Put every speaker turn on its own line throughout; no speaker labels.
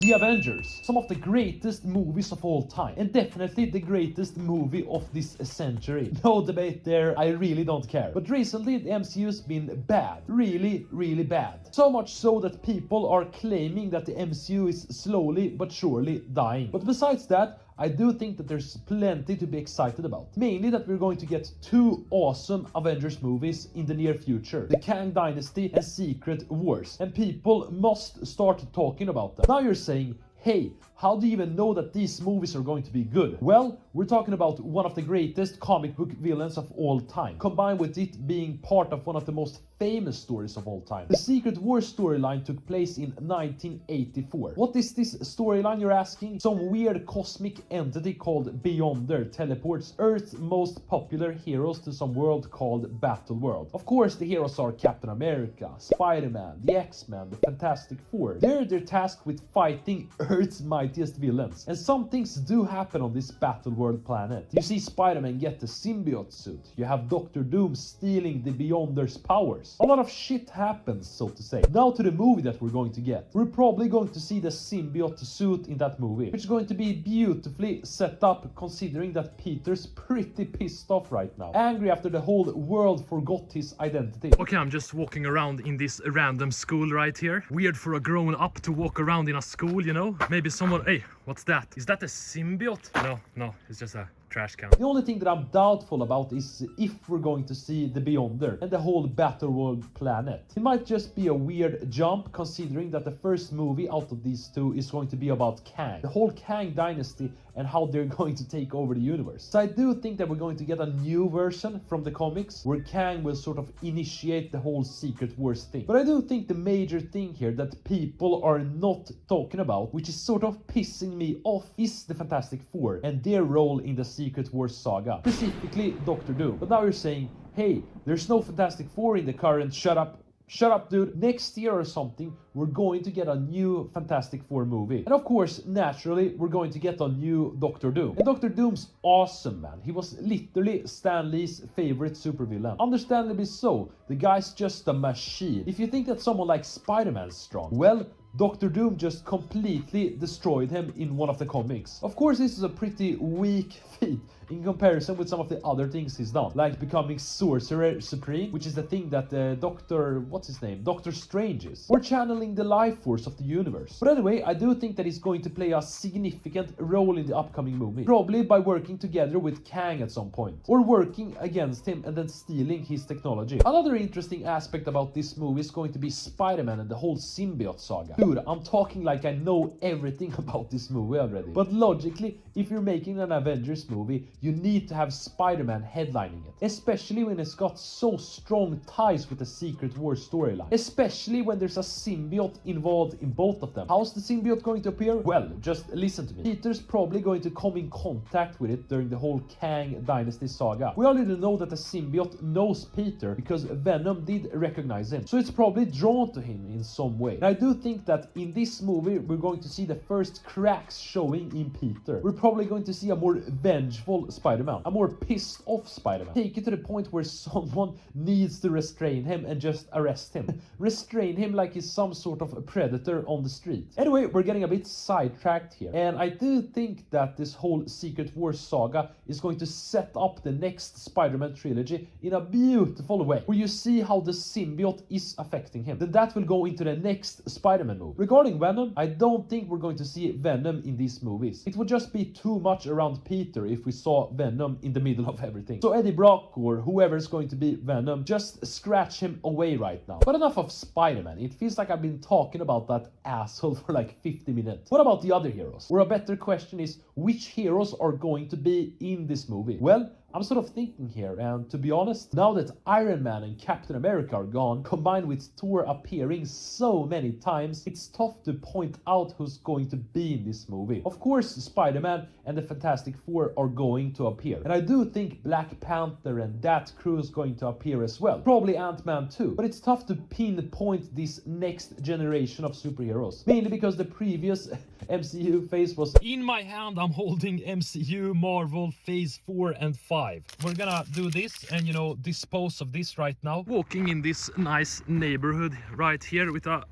The Avengers, some of the greatest movies of all time, and definitely the greatest movie of this century. No debate there, I really don't care. But recently the MCU has been bad, really bad. So much so that people are claiming that the MCU is slowly but surely dying. But besides that, I do think that there's plenty to be excited about. Mainly that we're going to get two awesome Avengers movies in the near future. The Kang Dynasty and Secret Wars. And people must start talking about them. Now you're saying, hey, how do you even know that these movies are going to be good? Well, we're talking about one of the greatest comic book villains of all time, combined with it being part of one of the most famous stories of all time. The Secret Wars storyline took place in 1984. What is this storyline, you're asking? Some weird cosmic entity called Beyonder teleports Earth's most popular heroes to some world called Battle World. Of course, the heroes are Captain America, Spider-Man, the X-Men, the Fantastic Four. They're tasked with fighting Earth's mightiest villains. And some things do happen on this Battle World planet. You see Spider-Man get the symbiote suit. You have Doctor Doom stealing the Beyonder's powers. A lot of shit happens, so to say. Now to the movie that we're going to get. We're probably going to see the symbiote suit in that movie, which is going to be beautifully set up considering that Peter's pretty pissed off right now. Angry after the whole world forgot his identity.
Okay, I'm just walking around in this random school right here. Weird for a grown-up to walk around in a school, you know? Maybe someone... Hey, what's that? Is that a symbiote? No, it's just a trash can.
The only thing that I'm doubtful about is if we're going to see the Beyonder and the whole Battle World planet. It might just be a weird jump considering that the first movie out of these two is going to be about Kang. The whole Kang Dynasty and how they're going to take over the universe. So I do think that we're going to get a new version from the comics where Kang will sort of initiate the whole Secret Wars thing. But I do think the major thing here that people are not talking about, which is sort of pissing me off, is the Fantastic Four and their role in the Secret Wars saga, specifically Doctor Doom. But now you're saying, hey, there's no Fantastic Four in the current... Shut up, dude. Next year or something, we're going to get a new Fantastic Four movie. And of course, naturally, we're going to get a new Doctor Doom. And Doctor Doom's awesome, man. He was literally Stan Lee's favorite supervillain. Understandably so. The guy's just a machine. If you think that someone like Spider-Man's strong, well, Doctor Doom just completely destroyed him in one of the comics. Of course, this is a pretty weak feat in comparison with some of the other things he's done, like becoming Sorcerer Supreme, which is the thing that Doctor Strange is, or channeling the life force of the universe. But anyway, I do think that he's going to play a significant role in the upcoming movie, probably by working together with Kang at some point, or working against him and then stealing his technology. Another interesting aspect about this movie is going to be Spider-Man and the whole symbiote saga. Dude, I'm talking like I know everything about this movie already. But logically, if you're making an Avengers movie, you need to have Spider-Man headlining it. Especially when it's got so strong ties with the Secret Wars storyline. Especially when there's a symbiote involved in both of them. How's the symbiote going to appear? Well, just listen to me. Peter's probably going to come in contact with it during the whole Kang Dynasty saga. We already know that the symbiote knows Peter because Venom did recognize him. So it's probably drawn to him in some way. And I do think that in this movie, we're going to see the first cracks showing in Peter. We're probably going to see a more vengeful Spider-Man, a more pissed off Spider-Man. Take it to the point where someone needs to restrain him and just arrest him. Restrain him like he's some sort of a predator on the street. Anyway, we're getting a bit sidetracked here. And I do think that this whole Secret Wars saga is going to set up the next Spider-Man trilogy in a beautiful way, where you see how the symbiote is affecting him. Then that will go into the next Spider-Man movie. Regarding Venom, I don't think we're going to see Venom in these movies. It would just be too much around Peter if we saw Venom in the middle of everything. So Eddie Brock or whoever's going to be Venom, just scratch him away right now. But enough of Spider-Man. It feels like I've been talking about that asshole for like 50 minutes. What about the other heroes? Or a better question is, which heroes are going to be in this movie? Well, I'm sort of thinking here, and to be honest, now that Iron Man and Captain America are gone, combined with Thor appearing so many times, it's tough to point out who's going to be in this movie. Of course, Spider-Man and the Fantastic Four are going to appear. And I do think Black Panther and that crew is going to appear as well. Probably Ant-Man too. But it's tough to pinpoint this next generation of superheroes. Mainly because the previous MCU phase was...
In my hand, I'm holding MCU Marvel Phase 4 and 5. We're gonna do this and, you know, dispose of this right now. Walking in this nice neighborhood right here with a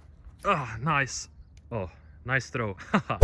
nice... Oh, Nice throw.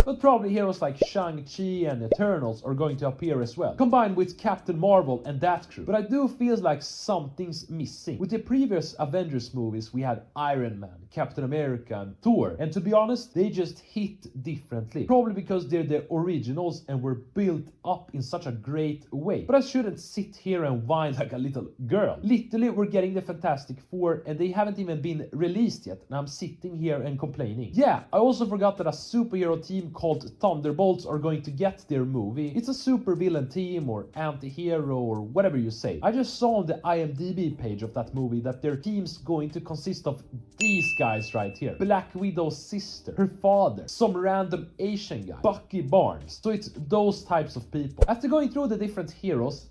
But probably heroes like Shang-Chi and Eternals are going to appear as well, combined with Captain Marvel and that crew. But I do feel like something's missing. With the previous Avengers movies, we had Iron Man, Captain America, and Thor. And to be honest, they just hit differently. Probably because they're the originals and were built up in such a great way. But I shouldn't sit here and whine like a little girl. Literally, we're getting the Fantastic Four and they haven't even been released yet. And I'm sitting here and complaining. Yeah, I also forgot that a superhero team called Thunderbolts are going to get their movie. It's a super villain team or anti-hero or whatever you say. I just saw on the IMDb page of that movie that their team's going to consist of these guys right here. Black Widow's sister, her father, some random Asian guy, Bucky Barnes. So it's those types of people. After going through the different heroes,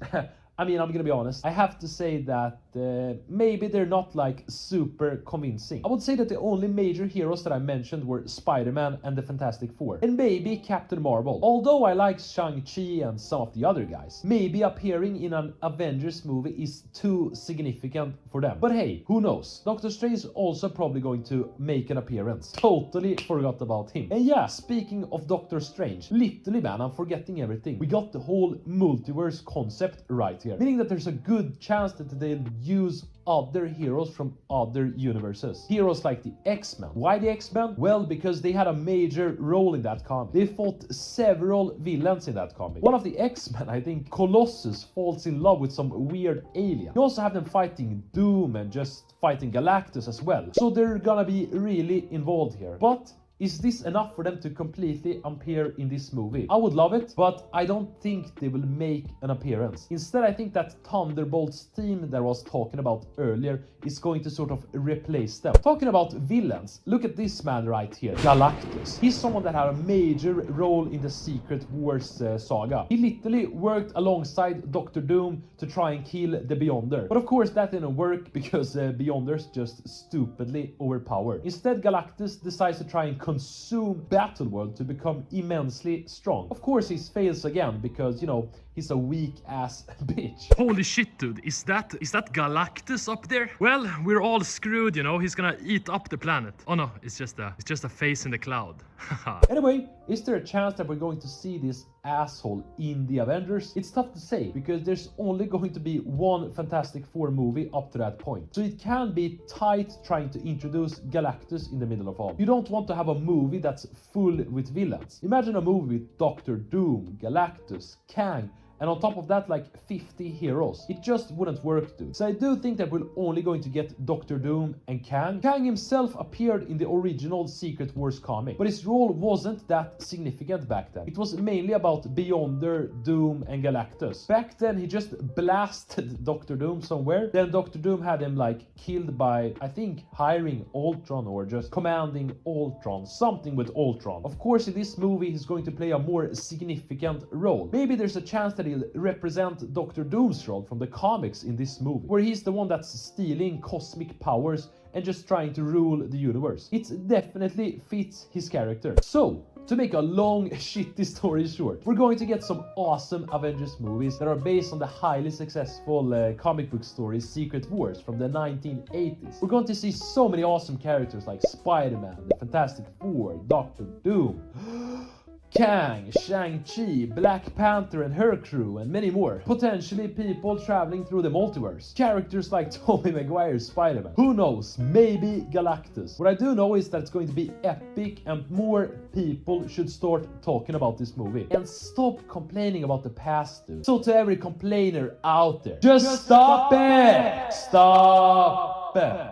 I mean, I'm gonna be honest, I have to say that maybe they're not like super convincing. I would say that the only major heroes that I mentioned were Spider-Man and the Fantastic Four, and maybe Captain Marvel. Although I like Shang-Chi and some of the other guys, maybe appearing in an Avengers movie is too significant for them. But hey, who knows? Doctor Strange is also probably going to make an appearance. Totally forgot about him. And yeah, speaking of Doctor Strange, literally man, I'm forgetting everything. We got the whole multiverse concept right here, meaning that there's a good chance that they'll use other heroes from other universes. Heroes like the X-Men. Why the X-Men? Well, because they had a major role in that comic. They fought several villains in that comic. One of the X-Men, I think Colossus, falls in love with some weird alien. You also have them fighting Doom and just fighting Galactus as well. So they're gonna be really involved here. But is this enough for them to completely appear in this movie? I would love it, but I don't think they will make an appearance. Instead, I think that Thunderbolts team that I was talking about earlier is going to sort of replace them. Talking about villains, look at this man right here, Galactus. He's someone that had a major role in the Secret Wars saga. He literally worked alongside Doctor Doom to try and kill the Beyonder. But of course that didn't work because Beyonder's just stupidly overpowered. Instead, Galactus decides to try and consume Battleworld to become immensely strong. Of course he fails again because, you know, he's a weak ass bitch.
Holy shit, dude. Is that Galactus up there? Well, we're all screwed, you know. He's gonna eat up the planet. Oh no, it's just a face in the cloud.
Anyway, is there a chance that we're going to see this asshole in the Avengers? It's tough to say because there's only going to be one Fantastic Four movie up to that point. So it can be tight trying to introduce Galactus in the middle of all. You don't want to have a movie that's full with villains. Imagine a movie with Doctor Doom, Galactus, Kang, and on top of that, like 50 heroes. It just wouldn't work, dude. So I do think that we're only going to get Doctor Doom and Kang. Kang himself appeared in the original Secret Wars comic, but his role wasn't that significant back then. It was mainly about Beyonder, Doom, and Galactus. Back then, he just blasted Doctor Doom somewhere. Then Doctor Doom had him like killed by, I think, hiring Ultron or just commanding Ultron. Something with Ultron. Of course, in this movie, he's going to play a more significant role. Maybe there's a chance that he'll represent Doctor Doom's role from the comics in this movie, where he's the one that's stealing cosmic powers and just trying to rule the universe. It definitely fits his character. So, to make a long, shitty story short, we're going to get some awesome Avengers movies that are based on the highly successful comic book story Secret Wars from the 1980s. We're going to see so many awesome characters like Spider-Man, the Fantastic Four, Doctor Doom, Kang, Shang-Chi, Black Panther and her crew, and many more. Potentially people traveling through the multiverse. Characters like Tobey Maguire's Spider-Man. Who knows? Maybe Galactus. What I do know is that it's going to be epic and more people should start talking about this movie. And stop complaining about the past, dude. So to every complainer out there, just stop it! Stop it!